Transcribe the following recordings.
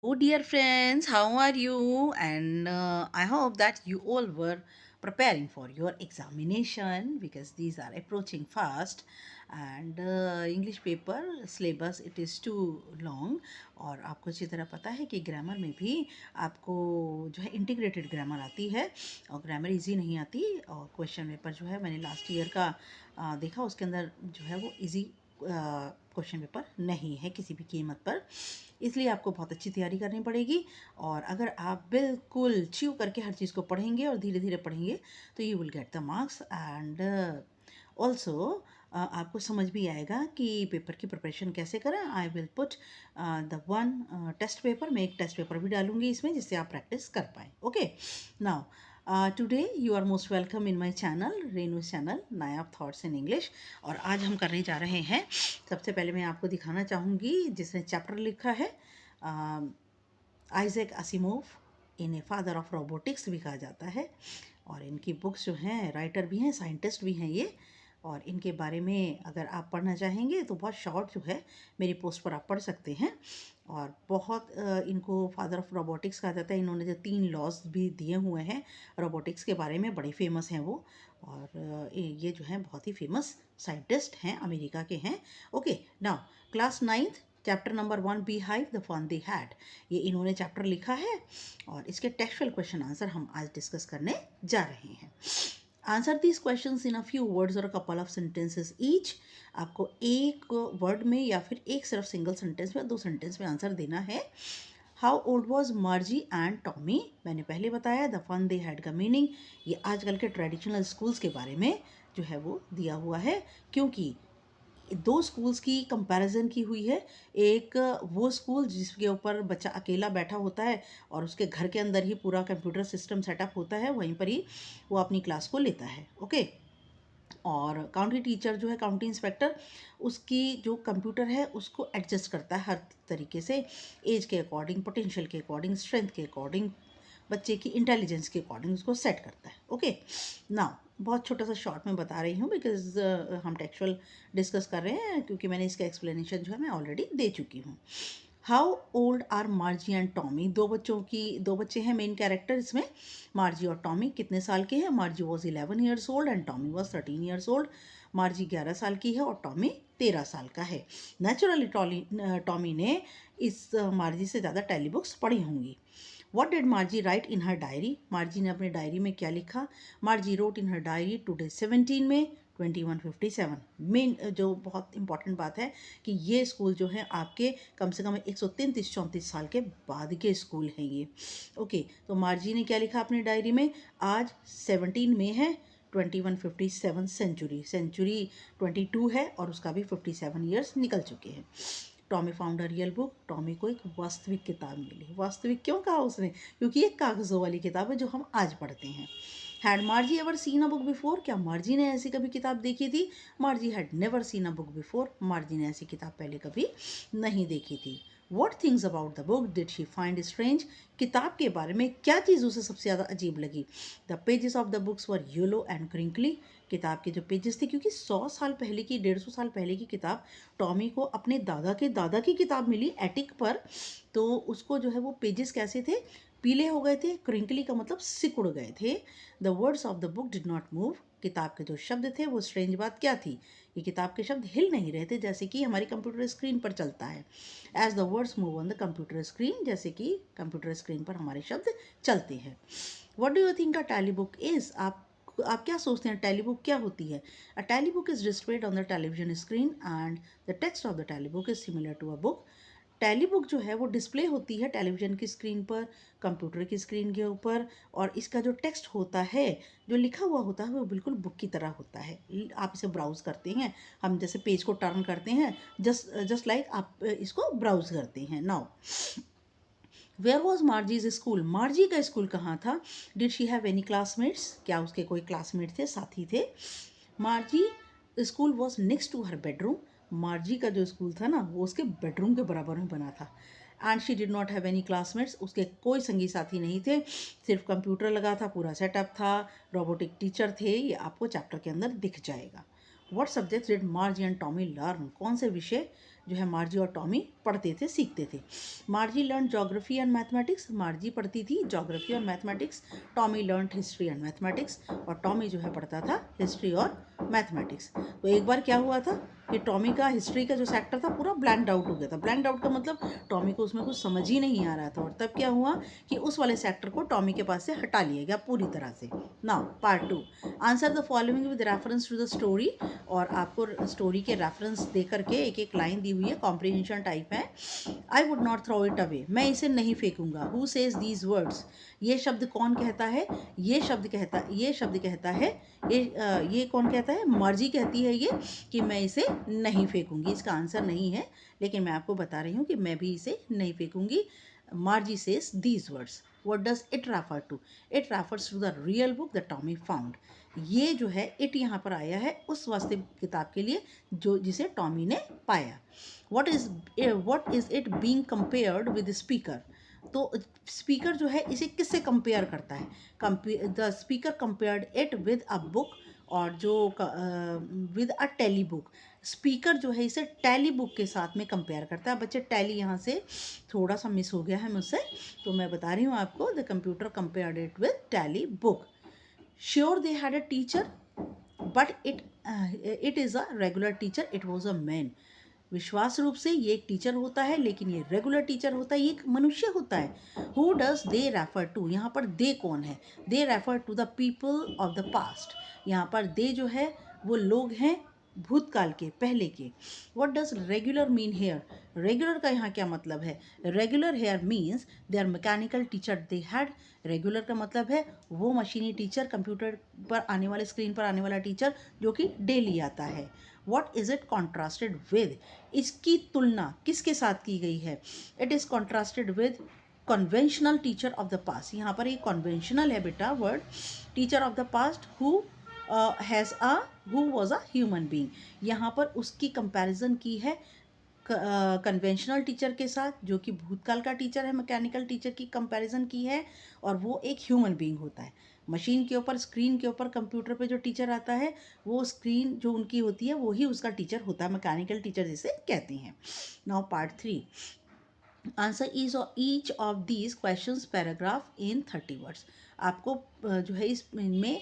Oh, dear friends, how are you? And I hope that you all were preparing for your examination because these are approaching fast. And English paper syllabus it is too long. और आपको अच्छी तरह पता है कि grammar में भी आपको जो है इंटीग्रेटेड ग्रामर आती है और ग्रामर इजी नहीं आती। और क्वेश्चन पेपर जो है मैंने लास्ट ईयर का देखा, उसके अंदर जो है वो इजी क्वेश्चन पेपर नहीं है किसी भी कीमत पर। इसलिए आपको बहुत अच्छी तैयारी करनी पड़ेगी। और अगर आप बिल्कुल च्यू करके हर चीज़ को पढ़ेंगे और धीरे धीरे पढ़ेंगे तो you will get the marks. And also आपको समझ भी आएगा कि पेपर की प्रिपरेशन कैसे करें। I will put the one test paper, मैं एक टेस्ट पेपर भी डालूंगी इसमें जिससे आप प्रैक्टिस कर पाएँ। Okay, now today you are most welcome in my channel, Renu's channel, Nayab thoughts in English. और आज हम करने जा रहे हैं, सबसे पहले मैं आपको दिखाना चाहूँगी जिसने चैप्टर लिखा है आइजैक असिमोव। इन्हें फादर ऑफ रोबोटिक्स भी कहा जाता है और इनकी बुक्स जो हैं, राइटर भी हैं, साइंटिस्ट भी हैं ये। और इनके बारे में अगर आप पढ़ना चाहेंगे तो बहुत शॉर्ट जो है मेरी पोस्ट पर आप पढ़ सकते हैं। और बहुत इनको फादर ऑफ रोबोटिक्स कहा जाता है। इन्होंने जो 3 लॉज भी दिए हुए हैं रोबोटिक्स के बारे में, बड़े फेमस हैं वो। और ये जो है बहुत ही फेमस साइंटिस्ट हैं, अमेरिका के हैं। Okay, now class 9th chapter number 1 beehive the fun they had, ये इन्होंने चैप्टर लिखा है। और इसके टेक्सचुअल क्वेश्चन आंसर हम आज डिस्कस करने जा रहे हैं। Answer these questions in a few words और a couple of sentences each. आपको एक वर्ड में या फिर एक सिर्फ सिंगल सेंटेंस में, 2 सेंटेंस में आंसर देना है। How old was मार्जी and Tommy, मैंने पहले बताया। द फन दे हैड का मीनिंग, ये आजकल के ट्रेडिशनल स्कूल्स के बारे में जो है वो दिया हुआ है, क्योंकि 2 स्कूल्स की कंपैरिजन की हुई है। एक वो स्कूल जिसके ऊपर बच्चा अकेला बैठा होता है और उसके घर के अंदर ही पूरा कंप्यूटर सिस्टम सेटअप होता है, वहीं पर ही वो अपनी क्लास को लेता है। ओके, और काउंटी टीचर जो है, काउंटी इंस्पेक्टर, उसकी जो कंप्यूटर है उसको एडजस्ट करता है हर तरीके से, एज के अकॉर्डिंग, पोटेंशियल के अकॉर्डिंग, स्ट्रेंथ के अकॉर्डिंग, बच्चे की इंटेलिजेंस के अकॉर्डिंग उसको सेट करता है। ओके, नाउ बहुत छोटा सा शॉर्ट में बता रही हूँ बिकॉज हम टेक्सचुअल डिस्कस कर रहे हैं, क्योंकि मैंने इसका एक्सप्लेनेशन जो है मैं ऑलरेडी दे चुकी हूँ। How old are Margie and Tommy, दो बच्चे हैं मेन कैरेक्टर इसमें। मार्जी और टॉमी कितने साल के हैं? मार्जी was 11 years old and Tommy was 13 years old. मार्जी 11 साल की है और टॉमी 13 साल का है। नेचुरली टॉमी ने इस मार्जी से ज़्यादा टेली बुक्स पढ़ी होंगी। What did मार्जी right in her diary, मार्जी ने अपनी डायरी में क्या लिखा? मार्जी wrote in her diary today 17 में 2157। मेन जो बहुत इंपॉर्टेंट बात है कि ये स्कूल जो है आपके कम से कम 133-34 साल के बाद के स्कूल हैं ये। ओके, तो मार्जी ने क्या लिखा अपनी डायरी में? आज 17 में है, 2157 सेंचुरी 22 है और उसका भी 57 ईयर्स निकल चुके हैं। Tommy found a real book, Tommy को एक वास्तविक किताब मिली। वास्तविक क्यों कहा उसने? क्योंकि ये कागज़ों वाली किताब है जो हम आज पढ़ते हैं। Had मार्जी ever seen a book before, क्या मार्जी ने ऐसी कभी किताब देखी थी? मार्जी had never seen a book before, मार्जी ने ऐसी किताब पहले कभी नहीं देखी थी। What things about the book did she find strange, किताब के बारे में क्या चीज़ उसे सबसे ज़्यादा अजीब लगी? The pages of the books were yellow and crinkly, किताब के जो पेजेस थे, क्योंकि 100 साल पहले की, 150 साल पहले की किताब टॉमी को अपने दादा के दादा की किताब मिली एटिक पर, तो उसको जो है वो पेजेस कैसे थे? पीले हो गए थे। क्रिंकली का मतलब सिकुड़ गए थे। The words of the book did not move, किताब के जो शब्द थे वो, स्ट्रेंज बात क्या थी? ये किताब के शब्द हिल नहीं रहे थे जैसे कि हमारी कंप्यूटर स्क्रीन पर चलता है। As the words move on the computer screen, जैसे कि कंप्यूटर स्क्रीन पर हमारे शब्द चलते हैं। What do you think a telebook is, आप क्या सोचते हैं टैली बुक क्या होती है? A telebook is displayed on the television screen and the text of the telebook is similar to a book. Telebook जो है वो डिस्प्ले होती है टेलीविजन की स्क्रीन पर, कंप्यूटर की स्क्रीन के ऊपर, और इसका जो टेक्स्ट होता है, जो लिखा हुआ होता है, वो बिल्कुल बुक की तरह होता है। आप इसे ब्राउज करते हैं, हम जैसे पेज को टर्न करते हैं, जस्ट लाइक आप इसको ब्राउज करते हैं। Now where was Margie's school, Margie का स्कूल कहाँ था? Did she have any classmates, क्या उसके कोई क्लासमेट थे, साथी थे? Margie school was next to her bedroom, Margie का जो स्कूल था ना वो उसके बेडरूम के बराबर में बना था। And she did not have any classmates, उसके कोई संगी साथी नहीं थे, सिर्फ कंप्यूटर लगा था, पूरा सेटअप था, रोबोटिक टीचर थे, ये आपको चैप्टर के अंदर दिख जाएगा। What subjects did Margie and Tommy learn, कौन से विषय जो है मार्जी और टॉमी पढ़ते थे, सीखते थे। मार्जी लर्न ज्योग्राफी एंड मैथमेटिक्स, मार्जी पढ़ती थी ज्योग्राफी और mathematics. Tommy learn history and mathematics, और टॉमी जो है पढ़ता था हिस्ट्री और मैथमेटिक्स। तो एक बार क्या हुआ था कि टॉमी का हिस्ट्री का जो सेक्टर था पूरा ब्लैंक आउट हो गया था। ब्लैंक आउट का मतलब टॉमी को उसमें कुछ समझ ही नहीं आ रहा था, और तब क्या हुआ कि उस वाले सेक्टर को टॉमी के पास से हटा लिया गया पूरी तरह से। Now part 2, answer the following with reference to the story, और आपको स्टोरी के रेफरेंस दे करके एक एक लाइन दी हुई है, कॉम्प्रिहेंशन टाइप है। I would not throw it away, मैं इसे नहीं फेंकूंगा। हु सेज दीज वर्ड्स, ये शब्द कौन कहता है, ये शब्द कहता है, ये कौन कहता है, मर्जी कहती है ये कि मैं इसे नहीं फेंकूंगी। इसका आंसर नहीं है, लेकिन मैं आपको बता रही हूँ कि मैं भी इसे नहीं फेंकूंगी। Margie says these words. What does it refer to? It refers to the real book that Tommy found. ये जो है इट यहाँ पर आया है उस वास्तविक किताब के लिए जो जिसे टॉमी ने पाया। What is it being compared with speaker? तो स्पीकर जो है इसे किससे कंपेयर करता है? The speaker compared it with a book, और जो with a telebook. Speaker जो है इसे टेली बुक के साथ में कंपेयर करता है। बच्चे टेली यहाँ से थोड़ा सा मिस हो गया है मुझसे, तो मैं बता रही हूँ आपको। The computer compared it with telebook. Sure they had a teacher but it is a regular teacher, it was a man. विश्वास रूप से ये एक टीचर होता है, लेकिन ये रेगुलर टीचर होता है, ये एक मनुष्य होता है। Who does they refer to, यहाँ पर दे कौन है? They refer to the people of the past. यहाँ पर दे जो है वो लोग हैं भूतकाल के, पहले के। What does regular mean here? Regular का यहाँ क्या मतलब है? Regular here means they are mechanical teacher they had. Regular का मतलब है वो मशीनी टीचर, कंप्यूटर पर आने वाले, स्क्रीन पर आने वाला टीचर जो कि डेली आता है। What is it contrasted with? इसकी तुलना किसके साथ की गई है? It is contrasted with conventional teacher of the past. यहाँ पर एक conventional है बेटा word, teacher of the past who was a human being. यहाँ पर उसकी कंपैरिजन की है कन्वेंशनल टीचर के साथ, जो कि भूतकाल का टीचर है, मैकेनिकल टीचर की कंपैरिजन की है, और वो एक ह्यूमन बीइंग होता है। मशीन के ऊपर, स्क्रीन के ऊपर, कंप्यूटर पे जो टीचर आता है वो स्क्रीन जो उनकी होती है वो ही उसका टीचर होता है, मैकेनिकल टीचर जिसे कहते हैं। Now part 3, answer each of these questions paragraph in 30 words. आपको जो है इसमें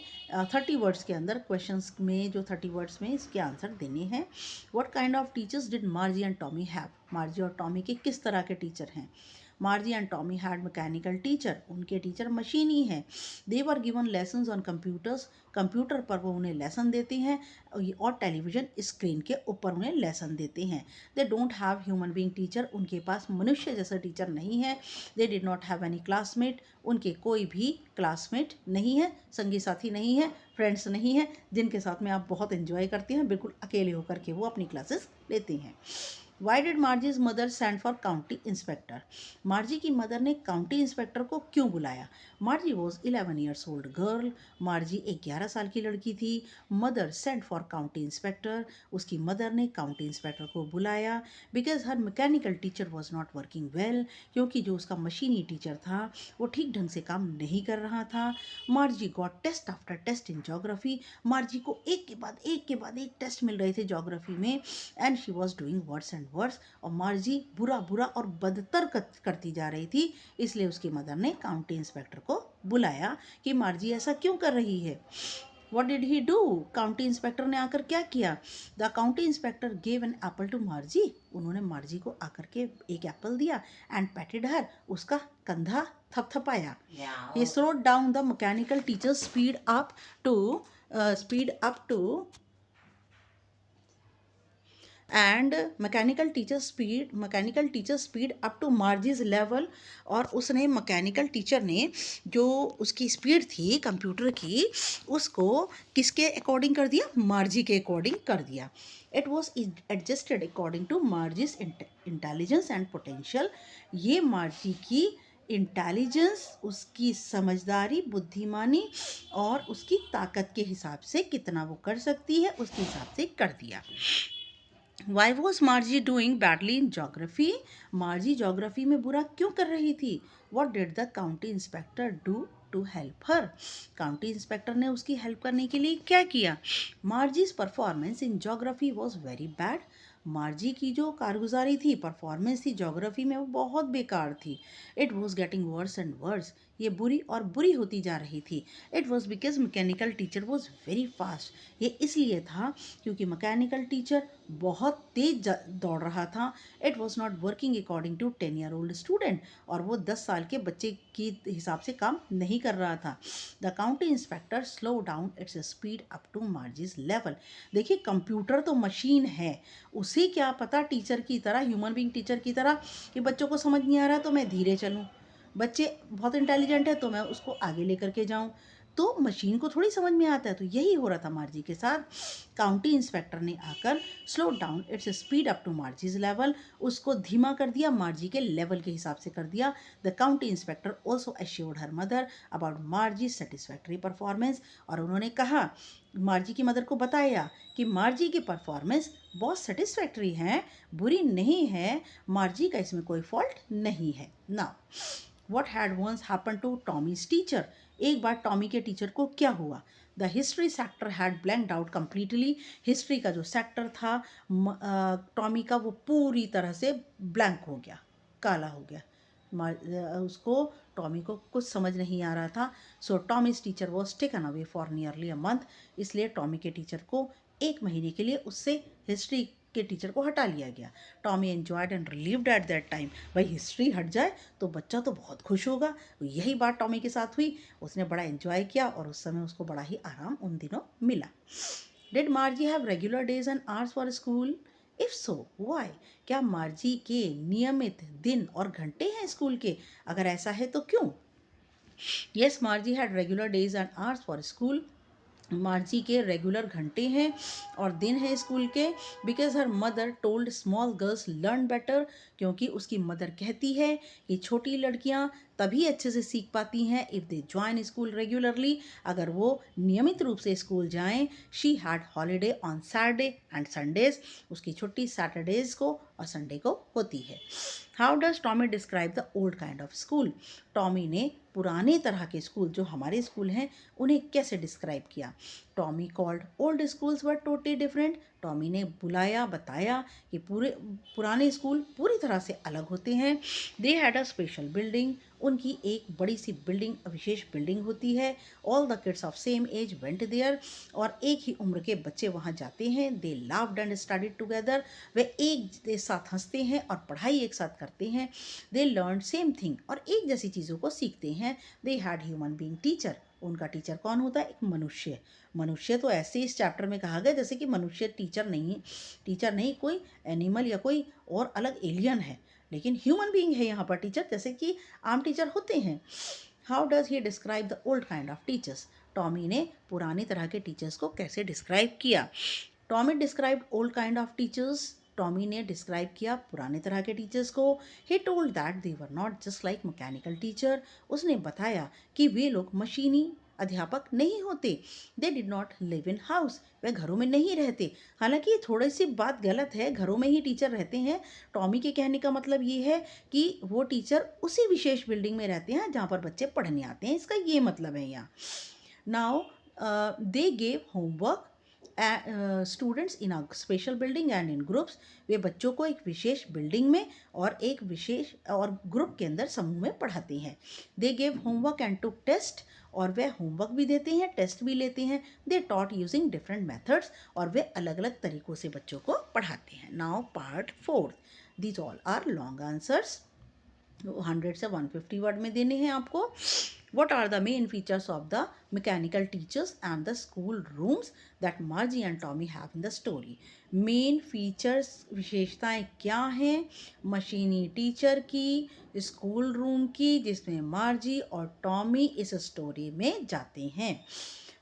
30 वर्ड्स के अंदर, क्वेश्चंस में जो 30 वर्ड्स में इसके आंसर देने हैं। What kind of teachers did Margie and Tommy have? Margie और टॉमी के किस तरह के टीचर हैं? Margie and Tommy had mechanical teacher, उनके टीचर मशीनी हैं। They were given lessons on computers, computer पर वो उन्हें लेसन देते हैं, और टेलीविजन स्क्रीन के ऊपर उन्हें लेसन देते हैं। They don't have human being teacher, उनके पास मनुष्य जैसा टीचर नहीं है। दे did not have any classmate, उनके कोई भी क्लासमेट नहीं है, संगी साथी नहीं है, फ्रेंड्स नहीं है जिनके साथ में आप बहुत एंजॉय करते हैं, बिल्कुल अकेले होकर के वो अपनी क्लासेस लेते हैं। Why did Margie's mother send for county inspector? मार्जी की मदर ने काउंटी इंस्पेक्टर को क्यों बुलाया? मार्जी वॉज 11 years old girl. मार्जी एक 11 साल की लड़की थी। Mother sent for county inspector, उसकी मदर ने काउंटी इंस्पेक्टर को बुलाया। Because her mechanical teacher was not working well, क्योंकि जो उसका मशीनी टीचर था वो ठीक ढंग से काम नहीं कर रहा था। Margie got test after test in geography, Margie को एक के बाद एक टेस्ट मिल रहे थे जोग्राफी में। And she was doing words and words, और मार्जी बुरा और बदतर करती जा रही थी। इसलिए उसकी मदर ने काउंटी इंस्पेक्टर को बुलाया कि मार्जी ऐसा क्यों कर रही है। What did he do? County inspector ने आकर क्या किया? The county inspector gave an apple to Margie, उन्होंने मार्जी को आकर के एक एप्पल दिया। एंड पैटेड हर, उसका कंधा थपथपाया। He slowed down the mechanical teacher's speed up to and mechanical teacher speed up to Margie's level, और उसने मैकेनिकल टीचर ने जो उसकी स्पीड थी कंप्यूटर की उसको किसके अकॉर्डिंग कर दिया? मार्जी के अकॉर्डिंग कर दिया। It was adjusted according to Margie's intelligence and potential, ये मार्जी की इंटेलिजेंस, उसकी समझदारी, बुद्धिमानी और उसकी ताकत के हिसाब से, कितना वो कर सकती है उसके हिसाब से कर दिया। Why was Margie doing badly in geography? मार्जी geography में बुरा क्यों कर रही थी? What did the county inspector do to help her? County inspector ने उसकी हेल्प करने के लिए क्या किया? Margie's performance in geography was very bad. मार्जी की जो कारगुजारी थी, परफॉर्मेंस थी ज्योग्राफी में, वो बहुत बेकार थी। It was getting worse and worse, ये बुरी और बुरी होती जा रही थी। It was because mechanical teacher was very fast, ये इसलिए था क्योंकि मैकेनिकल टीचर बहुत तेज दौड़ रहा था। It was not working according to 10-year-old student, और वो 10 साल के बच्चे के हिसाब से काम नहीं कर रहा था। The county inspector slow down its speed up to Margie's level. देखिए, कंप्यूटर तो मशीन है, उसे क्या पता टीचर की तरह, ह्यूमन बीइंग टीचर की तरह, कि बच्चों को समझ नहीं आ रहा तो मैं धीरे चलूँ, बच्चे बहुत इंटेलिजेंट है तो मैं उसको आगे लेकर के जाऊं। तो मशीन को थोड़ी समझ में आता है। तो यही हो रहा था मार्जी के साथ। काउंटी इंस्पेक्टर ने आकर slow down its speed up to Margie's level, उसको धीमा कर दिया, मार्जी के लेवल के हिसाब से कर दिया। The county inspector also assured her mother about मार्जी satisfactory performance, और उन्होंने कहा, मार्जी की मदर को बताया कि मार्जी की परफॉर्मेंस बहुत सेटिस्फैक्ट्री है, बुरी नहीं है, मार्जी का इसमें कोई फॉल्ट नहीं है। Now What had once happened to Tommy's teacher? एक बार टॉमी के टीचर को क्या हुआ? The history sector had blanked out completely. History का जो सेक्टर था टॉमी का, वो पूरी तरह से ब्लैंक हो गया, काला हो गया। उसको, टॉमी को कुछ समझ नहीं आ रहा था। So Tommy's teacher was taken away for nearly a month. इसलिए टॉमी के टीचर को 1 महीने के लिए उससे हिस्ट्री के टीचर को हटा लिया गया। Tommy enjoyed and relieved at that time. भाई, हिस्ट्री हट जाए तो बच्चा तो बहुत खुश होगा। यही बात टॉमी के साथ हुई, उसने बड़ा एंजॉय किया और उस समय उसको बड़ा ही आराम उन दिनों मिला। Did Margie have regular days and hours for school? If so why? क्या मार्जी के नियमित दिन और घंटे हैं स्कूल के? अगर ऐसा है तो क्यों? Yes, मार्जी had regular days and hours for school. मार्जी के रेगुलर घंटे हैं और दिन हैं स्कूल के। Because her mother told small girls learn better, क्योंकि उसकी मदर कहती है कि छोटी लड़कियां तभी अच्छे से सीख पाती हैं if they join school regularly, अगर वो नियमित रूप से स्कूल जाएं। She had holiday on Saturday and Sundays, उसकी छुट्टी सैटरडेज को और संडे को होती है। How does Tommy describe the old kind of school? Tommy ने पुराने तरह के स्कूल, जो हमारे स्कूल हैं, उन्हें कैसे डिस्क्राइब किया? Tommy called old schools were totally different. Tommy ने बुलाया, बताया कि पुराने स्कूल पूरी तरह से अलग होते हैं। They had a special building, उनकी एक बड़ी सी बिल्डिंग, विशेष बिल्डिंग होती है। All the kids of same age went there, और एक ही उम्र के बच्चे वहाँ जाते हैं। They laughed and studied together, वे एक साथ हंसते हैं और पढ़ाई एक साथ करते हैं। दे लर्न सेम थिंग, और एक जैसी चीज़ों को सीखते हैं। They had human being teacher, उनका टीचर कौन होता है? एक मनुष्य। मनुष्य तो ऐसे इस चैप्टर में कहा गया जैसे कि मनुष्य टीचर नहीं, टीचर नहीं, कोई एनिमल या कोई और अलग एलियन है, लेकिन ह्यूमन बीइंग है यहाँ पर टीचर, जैसे कि आम टीचर होते हैं। How does he describe the old kind of teachers? Tommy ने पुराने तरह के टीचर्स को कैसे डिस्क्राइब किया? Tommy describe old kind of teachers, Tommy ने डिस्क्राइब किया पुराने तरह के टीचर्स को। He told that they were not just like mechanical teacher, उसने बताया कि वे लोग मशीनी अध्यापक नहीं होते। They did not live in house, वे घरों में नहीं रहते। हालांकि ये थोड़ी सी बात गलत है, घरों में ही टीचर रहते हैं। टॉमी के कहने का मतलब ये है कि वो टीचर उसी विशेष बिल्डिंग में रहते हैं जहाँ पर बच्चे पढ़ने आते हैं, इसका ये मतलब है यहाँ। Now they gave homework students in a special building and in groups, वे बच्चों को एक विशेष बिल्डिंग में और एक विशेष और ग्रुप के अंदर समूह में पढ़ाते हैं। They gave homework and took test, और वे होमवर्क भी देते हैं, टेस्ट भी लेते हैं। They taught using different methods, और वे अलग अलग तरीक़ों से बच्चों को पढ़ाते हैं। Now part 4, these all are long answers, 100 से 150 वर्ड में देने हैं आपको। What are the main features of the mechanical teachers and the school rooms that Margie and Tommy have in the story? Main features, विशेषताएं क्या हैं मशीनी teacher की, स्कूल रूम की, जिसमें मार्जी और टॉमी इस स्टोरी में जाते हैं।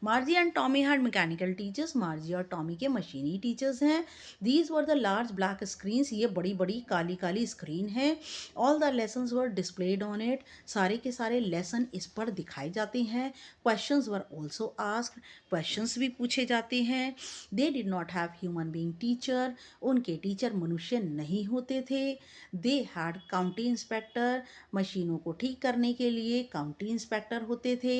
Margie and Tommy had mechanical teachers, मार्जी और टॉमी के मशीनी टीचर्स हैं। These were the large black screens, ये बड़ी बड़ी काली काली स्क्रीन है। All the lessons were displayed on it, सारे के सारे लेसन इस पर दिखाए जाते हैं। Questions were also asked, questions भी पूछे जाते हैं। दे did not have human being teacher, उनके टीचर मनुष्य नहीं होते थे। दे हैड काउंटी इंस्पेक्टर, मशीनों को ठीक करने के लिए काउंटी इंस्पेक्टर होते थे।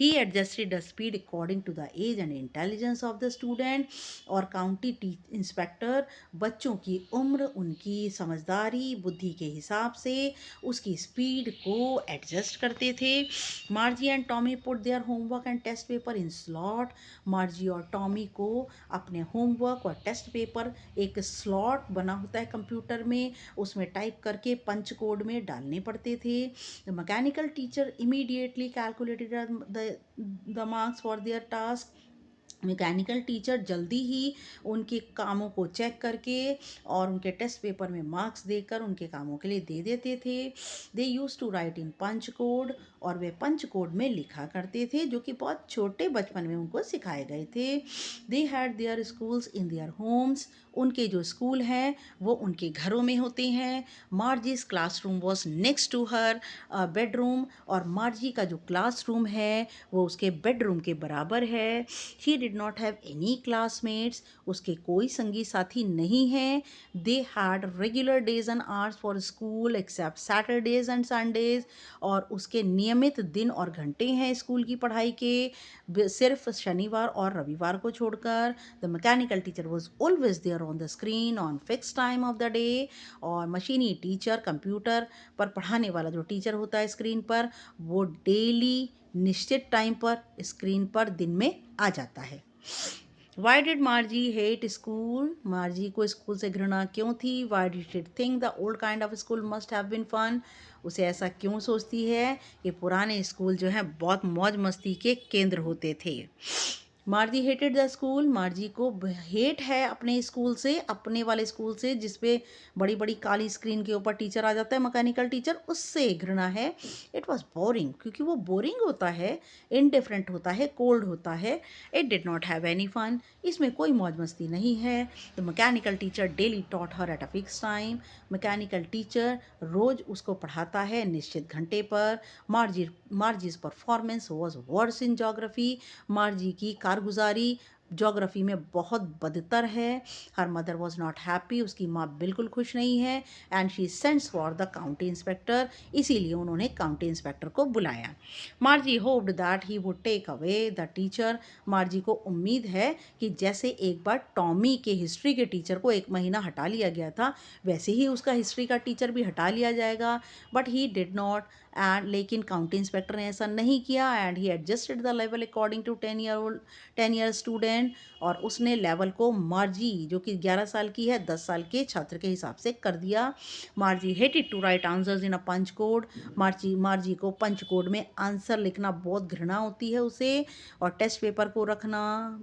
He adjusted the speed according to the age and intelligence of the student. और काउंटी इंस्पेक्टर बच्चों की उम्र, उनकी समझदारी, बुद्धि के हिसाब से उसकी स्पीड को एडजस्ट करते थे। Margie and Tommy put their homework and test paper in slot. Margie और टॉमी को अपने होमवर्क और टेस्ट पेपर एक स्लॉट बना होता है कंप्यूटर में, उसमें टाइप करके पंच कोड में डालने पड़ते थे। The mechanical teacher immediately calculated the marks for their task. Mechanical teacher जल्दी ही उनके कामों को चेक करके और उनके टेस्ट पेपर में मार्क्स देकर उनके कामों के लिए दे देते थे। They use to write in punch code, और वे पंच कोड में लिखा करते थे, जो कि बहुत छोटे बचपन में उनको सिखाए गए थे। They had there schools in their homes. उनके जो स्कूल हैं वो उनके घरों में होते हैं। Margie's classroom was next to her bedroom, और मार्जी का जो क्लासरूम है वो उसके बेडरूम के बराबर है। She did not have any classmates. उसके कोई संगी साथी नहीं हैं। They had regular days and hours for school except Saturdays and Sundays. और उसके नियमित दिन और घंटे हैं स्कूल की पढ़ाई के, सिर्फ शनिवार और रविवार को छोड़कर। The mechanical teacher was always there on the screen on fix time of the day. और मशीनी टीचर, कंप्यूटर पर पढ़ाने वाला जो टीचर होता है स्क्रीन पर, वो डेली निश्चित टाइम पर स्क्रीन पर दिन में आ जाता है। Why did Margie hate school? मार्जी को स्कूल से घृणा क्यों थी? Why did she think the old kind of school must have been fun? उसे ऐसा क्यों सोचती है कि पुराने स्कूल जो हैं बहुत मौज मस्ती के केंद्र होते थे। मार्जी हेटेड द स्कूल। मार्जी को हेट है अपने स्कूल से, अपने वाले स्कूल से जिसपे बड़ी बड़ी काली स्क्रीन के ऊपर टीचर आ जाता है, मैकेनिकल टीचर, उससे घृणा है। इट वॉज बोरिंग, क्योंकि वो बोरिंग होता है, इनडिफरेंट होता है, कोल्ड होता है। It did not have any fun. इसमें कोई मौज मस्ती नहीं है। The mechanical teacher daily taught her at a fix time. Mechanical teacher रोज उसको पढ़ाता है निश्चित घंटे पर। Margie's performance was worse in geography. Margie की कारगुजारी जोग्राफी में बहुत बदतर है। Her mother was not happy. उसकी माँ बिल्कुल खुश नहीं है। And she sends for the county inspector. इसीलिए उन्होंने काउंटी इंस्पेक्टर को बुलाया। Margie hoped that he would take away the teacher. Margie को उम्मीद है कि जैसे एक बार टॉमी के हिस्ट्री के टीचर को 1 महीना हटा लिया गया था, वैसे ही उसका हिस्ट्री का टीचर भी हटा लिया जाएगा। But he did not, and लेकिन काउंटी इंस्पेक्टर ने ऐसा नहीं किया। And he adjusted the level according to 10 year student. और उसने लेवल को मार्जी जो कि 11 साल की है 10 साल के छात्र के हिसाब से कर दिया। Margie hated to write answers in a punch code. Margie को पंच कोड में आंसर लिखना बहुत घृणा होती है उसे, और टेस्ट पेपर को रखना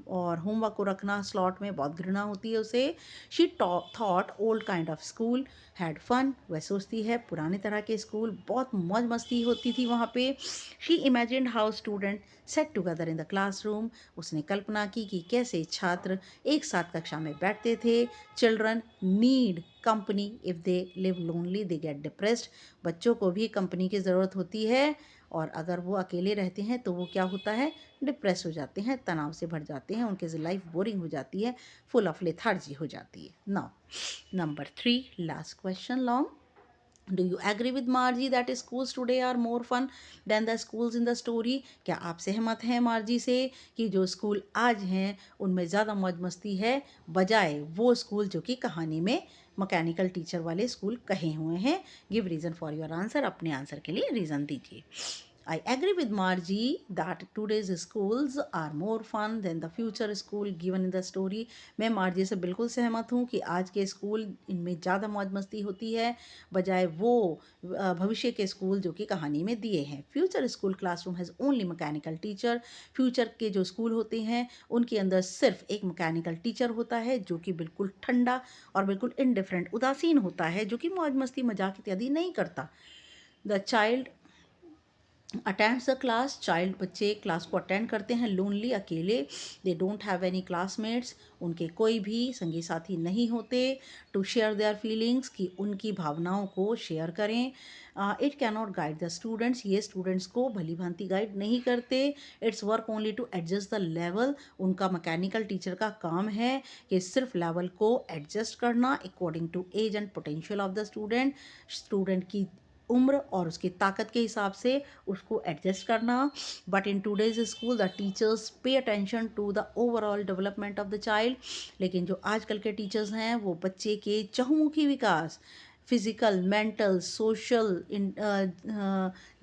और होमवर्क को रखना स्लॉट में बहुत घृणा होती है उसे। She thought old kind of school had fun. वह सोचती है पुराने तरह के स्कूल बहुत मौज मस्ती होती थी वहाँ पे। She imagined how student set together in the classroom. उसने कल्पना की कि कैसे छात्र एक साथ कक्षा में बैठते थे। Children need company if they live lonely they get depressed. बच्चों को भी कंपनी की ज़रूरत होती है, और अगर वो अकेले रहते हैं तो वो क्या होता है, डिप्रेस हो जाते हैं, तनाव से भर जाते हैं, उनकी लाइफ बोरिंग हो जाती है, फुल ऑफ लेथार्जी हो जाती है। Now number 3, last question long. Do you agree with Margie that schools today are more fun than the schools in the story? क्या आप सहमत हैं मार्जी से कि जो स्कूल आज हैं उनमें ज़्यादा मौज मस्ती है बजाय वो स्कूल जो कि कहानी में मैकेनिकल टीचर वाले स्कूल कहे हुए हैं? Give reason for your answer. अपने आंसर के लिए रीज़न दीजिए। I agree with Margie that today's schools are more fun than the future school given in the story. मैं मार्जी से बिल्कुल सहमत हूँ कि आज के स्कूल इनमें ज़्यादा मौज मस्ती होती है बजाय वो भविष्य के स्कूल जो कि कहानी में दिए हैं। Future school classroom has only mechanical teacher. Future के जो स्कूल होते हैं उनके अंदर सिर्फ एक मैकेनिकल टीचर होता है जो कि बिल्कुल ठंडा और बिल्कुल इनडिफरेंट, उदासीन होता है, जो कि मौज मस्ती मजाक इत्यादि नहीं करता। The child attends the class. Child बच्चे क्लास को अटेंड करते हैं लोनली, अकेले। They don't have any classmates. उनके कोई भी संगी साथी नहीं होते। टू शेयर देयर फीलिंग्स, कि उनकी भावनाओं को शेयर करें। It can not guide the students, ये स्टूडेंट्स को भली भांति गाइड नहीं करते। Its work only to adjust the level. उनका मैकेनिकल टीचर का काम है कि सिर्फ लेवल को एडजस्ट करना according to age and potential of the student. Student की उम्र और उसकी ताकत के हिसाब से उसको एडजस्ट करना। But in today's school the teachers pay attention to the overall development of the child. लेकिन जो आजकल के टीचर्स हैं वो बच्चे के चहुमुखी विकास, फिज़िकल, मेंटल, सोशल,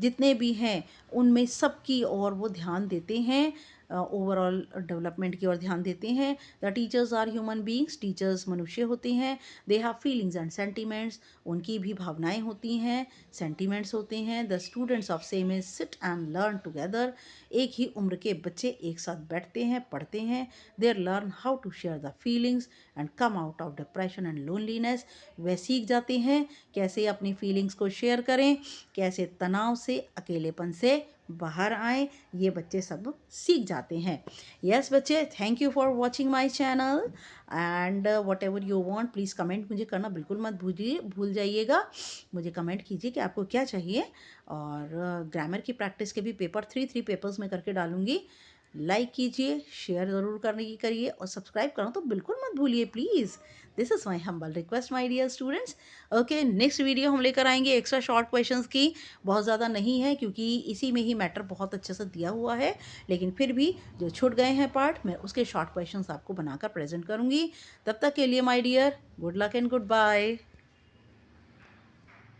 जितने भी हैं उनमें सबकी ओर वो ध्यान देते हैं, ओवरऑल डेवलपमेंट की ओर ध्यान देते हैं। The teachers are human beings, teachers मनुष्य होते हैं। They have feelings and sentiments, उनकी भी भावनाएं होती हैं, सेंटिमेंट्स होते हैं। The students of same age sit and learn together, एक ही उम्र के बच्चे एक साथ बैठते हैं, पढ़ते हैं। There learn how to share the feelings and come out of depression and loneliness, वह सीख जाते हैं कैसे अपनी फीलिंग्स को शेयर करें, कैसे तनाव से, अकेलेपन से बाहर आएँ, ये बच्चे सब सीख जाते हैं। यस बच्चे, thank you for watching my channel and what ever you want please comment मुझे करना बिल्कुल मत भूल जाइएगा। मुझे कमेंट कीजिए कि आपको क्या चाहिए। और ग्रामर की प्रैक्टिस के भी पेपर 3 पेपर्स में करके डालूंगी। लाइक कीजिए, शेयर ज़रूर करने की करिए और सब्सक्राइब करना तो बिल्कुल मत भूलिए please. This is my humble request my dear students. Okay, next video हम लेकर आएंगे एक्स्ट्रा शॉर्ट क्वेश्चंस की। बहुत ज़्यादा नहीं है क्योंकि इसी में ही मैटर बहुत अच्छे से दिया हुआ है, लेकिन फिर भी जो छूट गए हैं पार्ट मैं उसके शॉर्ट क्वेश्चंस आपको बनाकर प्रेजेंट करूँगी। तब तक के लिए my dear, good luck and good bye.